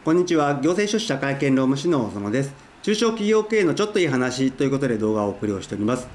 こんにちは。行政書士社会権労務士の小園です。中小企業経営のちょっといい話ということで動画をお送りをしております。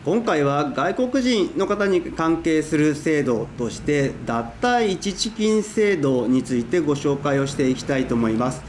今回は外国人の方に関係する制度として脱退一時金制度についてご紹介をしていきたいと思います。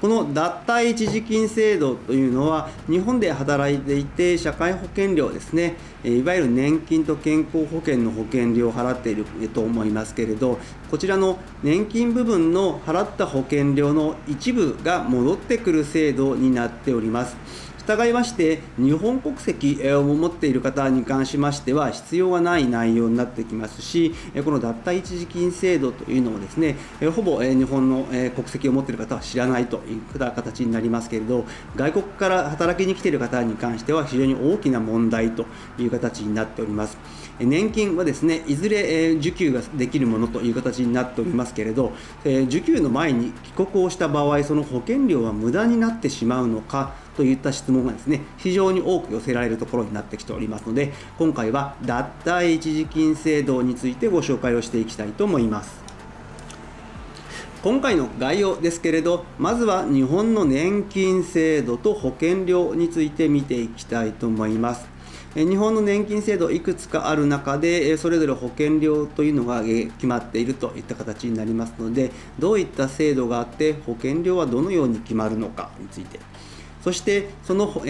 この脱退一時金制度というのは、日本で働いていて社会保険料ですね、いわゆる年金と健康保険の保険料を払っていると思いますけれど、こちらの年金部分の払った保険料の一部が戻ってくる制度になっております。従いまして、日本国籍を持っている方に関しましては必要がない内容になってきますし、この脱退一時金制度というのをですね、ほぼ日本の国籍を持っている方は知らないという形になりますけれど、外国から働きに来ている方に関しては非常に大きな問題という形になっております。年金はですね、いずれ受給ができるものという形になっておりますけれど、受給の前に帰国をした場合、その保険料は無駄になってしまうのかといった質問がですね、非常に多く寄せられるところになってきておりますので、今回は脱退一時金制度についてご紹介をしていきたいと思います。今回の概要ですけれど、まずは日本の年金制度と保険料について見ていきたいと思います。日本の年金制度いくつかある中で、それぞれ保険料というのが決まっているといった形になりますので、どういった制度があって保険料はどのように決まるのかについて、そしてその、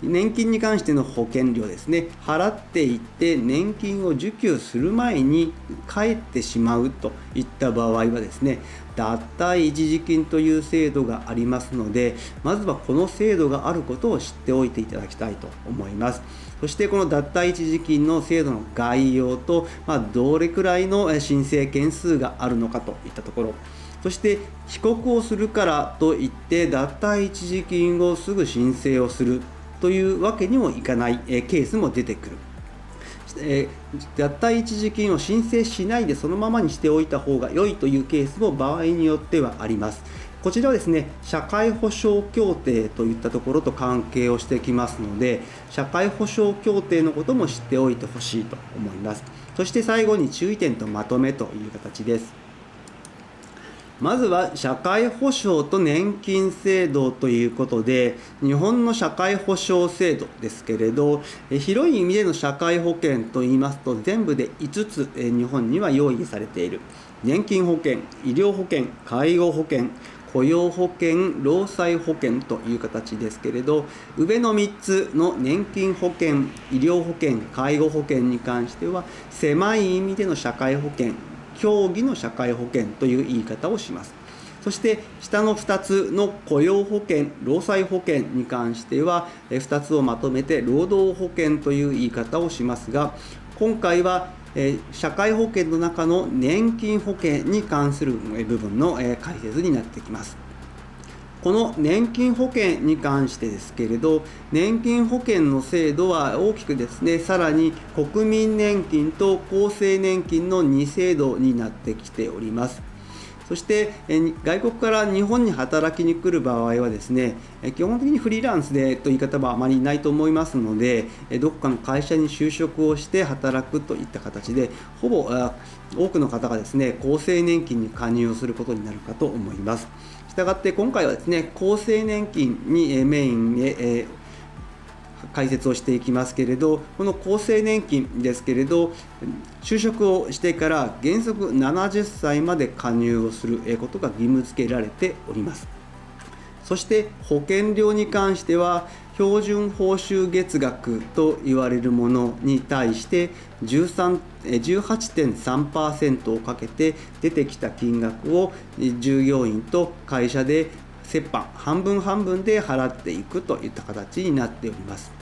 年金に関しての保険料ですね、払っていって年金を受給する前に返ってしまうといった場合はですね、脱退一時金という制度がありますので、まずはこの制度があることを知っておいていただきたいと思います。そしてこの脱退一時金の制度の概要と、どれくらいの申請件数があるのかといったところ、そして帰国をするからといって脱退一時金をすぐ申請をするというわけにもいかないケースも出てくる。脱退一時金を申請しないでそのままにしておいた方が良いというケースも場合によってはあります。こちらはですね、社会保障協定といったところと関係をしてきますので、社会保障協定のことも知っておいてほしいと思います。そして最後に注意点とまとめという形です。まずは社会保障と年金制度ということで、日本の社会保障制度ですけれど、広い意味での社会保険といいますと全部で5つ日本には用意されている。年金保険、医療保険、介護保険、雇用保険、労災保険という形ですけれど、上の3つの年金保険、医療保険、介護保険に関しては狭い意味での社会保険、協議の社会保険という言い方をします。そして下の2つの雇用保険、労災保険に関しては2つをまとめて労働保険という言い方をしますが、今回は社会保険の中の年金保険に関する部分の解説になってきます。この年金保険に関してですけれど、年金保険の制度は大きくですね、さらに国民年金と厚生年金の2制度になってきております。そして外国から日本に働きに来る場合はですね、基本的にフリーランスでという方はあまりいないと思いますので、どこかの会社に就職をして働くといった形で、ほぼ多くの方がですね、厚生年金に加入をすることになるかと思います。したがって今回はですね、厚生年金にメインで解説をしていきますけれど、この厚生年金ですけれど、就職をしてから原則70歳まで加入をすることが義務付けられております。そして保険料に関しては、標準報酬月額と言われるものに対して18.3% をかけて出てきた金額を従業員と会社で折半、半分半分で払っていくといった形になっております。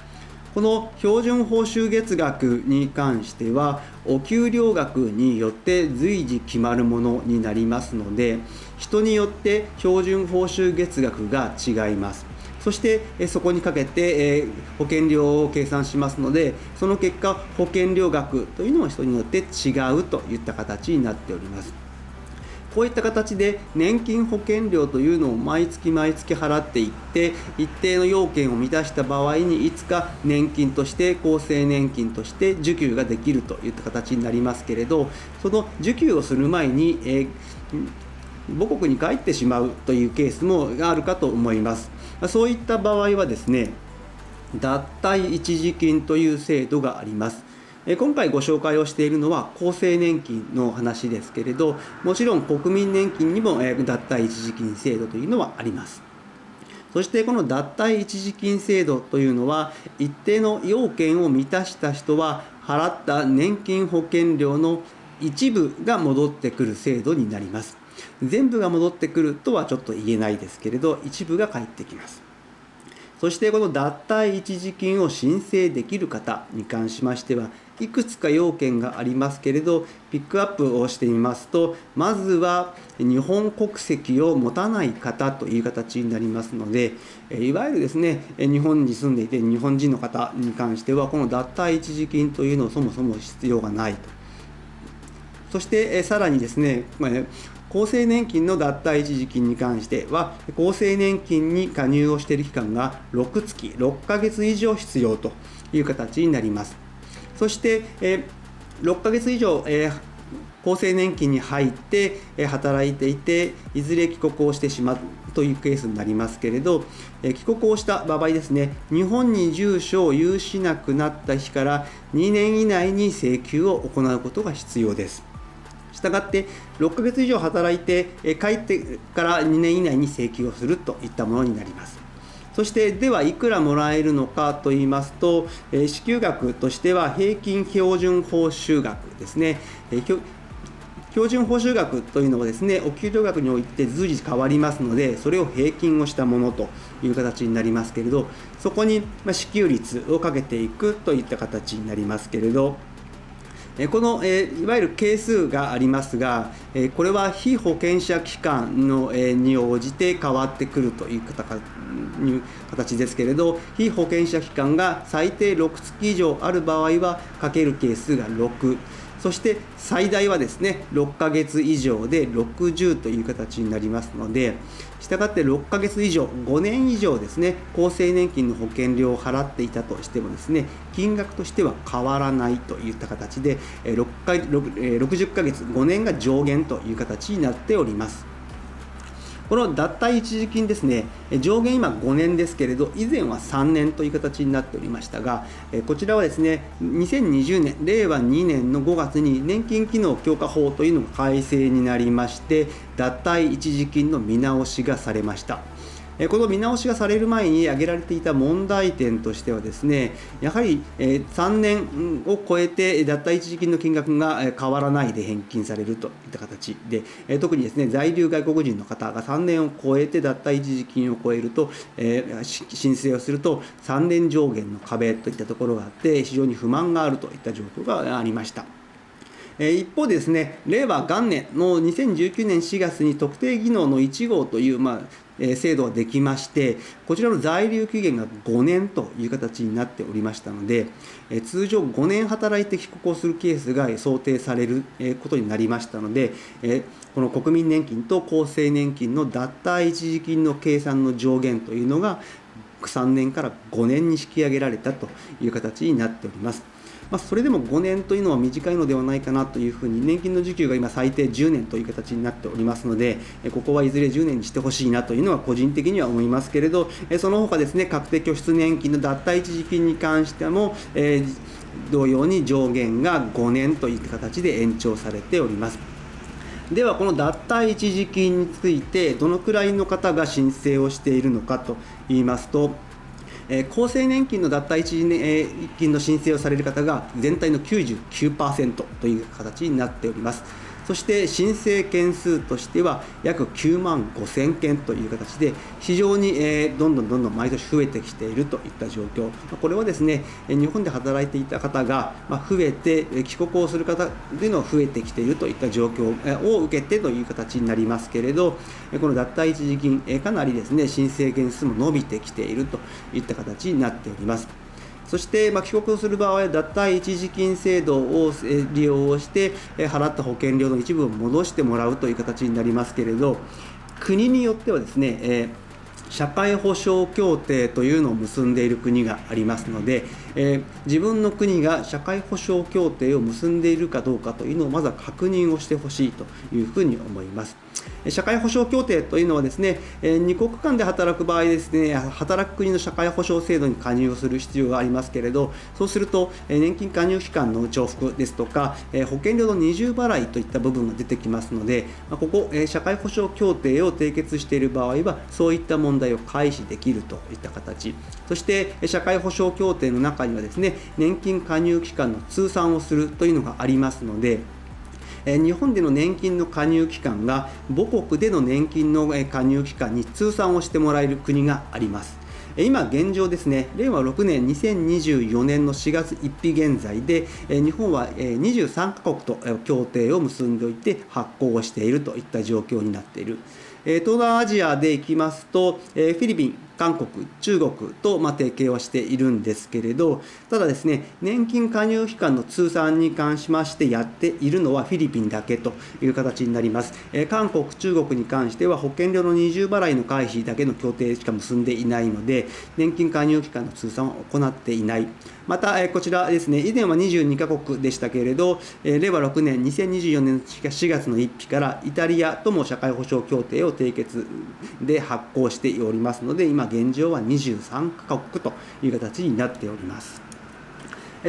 この標準報酬月額に関してはお給料額によって随時決まるものになりますので、人によって標準報酬月額が違います。そしてそこにかけて保険料を計算しますので、その結果保険料額というのは人によって違うといった形になっております。こういった形で年金保険料というのを毎月毎月払っていって、一定の要件を満たした場合にいつか年金として厚生年金として受給ができるといった形になりますけれど、その受給をする前に母国に帰ってしまうというケースもあるかと思います。そういった場合はですね、脱退一時金という制度があります。今回ご紹介をしているのは厚生年金の話ですけれど、もちろん国民年金にも脱退一時金制度というのはあります。そしてこの脱退一時金制度というのは、一定の要件を満たした人は払った年金保険料の一部が戻ってくる制度になります。全部が戻ってくるとはちょっと言えないですけれど、一部が返ってきます。そしてこの脱退一時金を申請できる方に関しましては、いくつか要件がありますけれど、ピックアップをしてみますと、まずは日本国籍を持たない方という形になりますので、いわゆるですね、日本に住んでいて日本人の方に関しては、この脱退一時金というのをそもそも必要がないと。そしてさらにですね、厚生年金の脱退一時金に関しては、厚生年金に加入をしている期間が6月、6ヶ月以上必要という形になります。そして、6ヶ月以上、厚生年金に入って働いていて、いずれ帰国をしてしまうというケースになりますけれど、帰国をした場合ですね、日本に住所を有しなくなった日から2年以内に請求を行うことが必要です。したがって6ヶ月以上働いて帰ってから2年以内に請求をするといったものになります。そしてではいくらもらえるのかといいますと、支給額としては平均標準報酬額ですね。標準報酬額というのはですね、お給料額において随時変わりますので、それを平均をしたものという形になりますけれど、そこに支給率をかけていくといった形になりますけれど、このいわゆる係数がありますが、これは被保険者期間のに応じて変わってくるという形ですけれど、被保険者期間が最低6月以上ある場合はかける係数が6、そして最大はですね6ヶ月以上で60という形になりますので、したがって6ヶ月以上、5年以上ですね、厚生年金の保険料を払っていたとしてもですね、金額としては変わらないといった形で、60ヶ月、5年が上限という形になっております。この脱退一時金ですね、上限今5年ですけれど、以前は3年という形になっておりましたが、こちらはですね、2020年、令和2年の5月に年金機能強化法というのが改正になりまして、脱退一時金の見直しがされました。この見直しがされる前に挙げられていた問題点としてはですね、やはり3年を超えて脱退一時金の金額が変わらないで返金されるといった形で、特にですね、在留外国人の方が3年を超えて脱退一時金を超えると、申請をすると3年上限の壁といったところがあって、非常に不満があるといった状況がありました。一方でですね、令和元年の2019年4月に特定技能の1号という制度ができまして、こちらの在留期限が5年という形になっておりましたので、通常5年働いて帰国をするケースが想定されることになりましたので、この国民年金と厚生年金の脱退一時金の計算の上限というのが3年から5年に引き上げられたという形になっております。それでも5年というのは短いのではないかなというふうに、年金の受給が今最低10年という形になっておりますので、ここはいずれ10年にしてほしいなというのは個人的には思いますけれど、その他ですね、確定拠出年金の脱退一時金に関しても、同様に上限が5年といった形で延長されております。ではこの脱退一時金についてどのくらいの方が申請をしているのかといいますと、厚生年金の脱退一時金の申請をされる方が全体の 99% という形になっております。そして申請件数としては約9万5000件という形で、非常にどんどん毎年増えてきているといった状況。これはですね、日本で働いていた方が増えて帰国をする方というのは増えてきているといった状況を受けてという形になりますけれど、この脱退一時金かなりですね、申請件数も伸びてきているといった形になっております。そして帰国をする場合は脱退一時金制度を利用して払った保険料の一部を戻してもらうという形になりますけれど、国によってはですね、社会保障協定というのを結んでいる国がありますので、自分の国が社会保障協定を結んでいるかどうかというのをまずは確認をしてほしいというふうに思います。社会保障協定というのはですね、2国間で働く場合ですね、働く国の社会保障制度に加入をする必要がありますけれど、そうすると年金加入期間の重複ですとか、保険料の二重払いといった部分が出てきますので、ここ社会保障協定を締結している場合はそういった問題を回避できるといった形、そして社会保障協定の中にはですね、年金加入期間の通算をするというのがありますので、日本での年金の加入期間が母国での年金の加入期間に通算をしてもらえる国があります。今現状ですね、令和6年2024年の4月1日現在で、日本は23カ国と協定を結んでおいて発行をしているといった状況になっている。東南アジアでいきますと、フィリピン、韓国、中国と提携はしているんですけれど、ただですね、年金加入期間の通算に関しましてやっているのはフィリピンだけという形になります。韓国、中国に関しては保険料の二重払いの回避だけの協定しか結んでいないので、年金加入期間の通算は行っていない。また、こちらですね、以前は22カ国でしたけれど、令和6年、2024年4月の1日からイタリアとも社会保障協定を締結で発行しておりますので、今現状は23カ国という形になっております。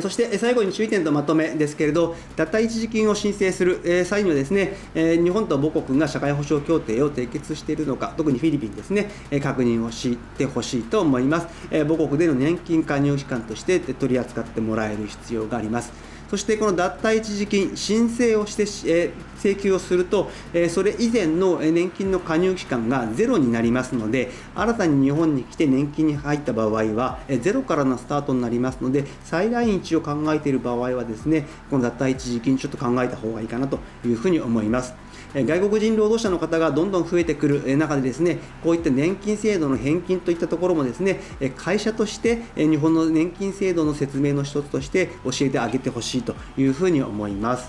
そして最後に注意点とまとめですけれど、脱退一時金を申請する際にはですね、日本と母国が社会保障協定を締結しているのか、特にフィリピンですね、確認をしてほしいと思います。母国での年金加入期間として取り扱ってもらえる必要があります。そしてこの脱退一時金、申請をして請求をすると、それ以前の年金の加入期間がゼロになりますので、新たに日本に来て年金に入った場合は、ゼロからのスタートになりますので、再来日を考えている場合はですね、この脱退一時金、ちょっと考えた方がいいかなというふうに思います。外国人労働者の方がどんどん増えてくる中でですね、こういった年金制度の返金といったところもですね、会社として日本の年金制度の説明の一つとして教えてあげてほしいというふうに思います。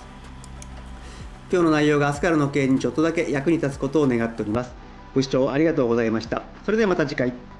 今日の内容が明日からの経営にちょっとだけ役に立つことを願っております。ご視聴ありがとうございました。それではまた次回。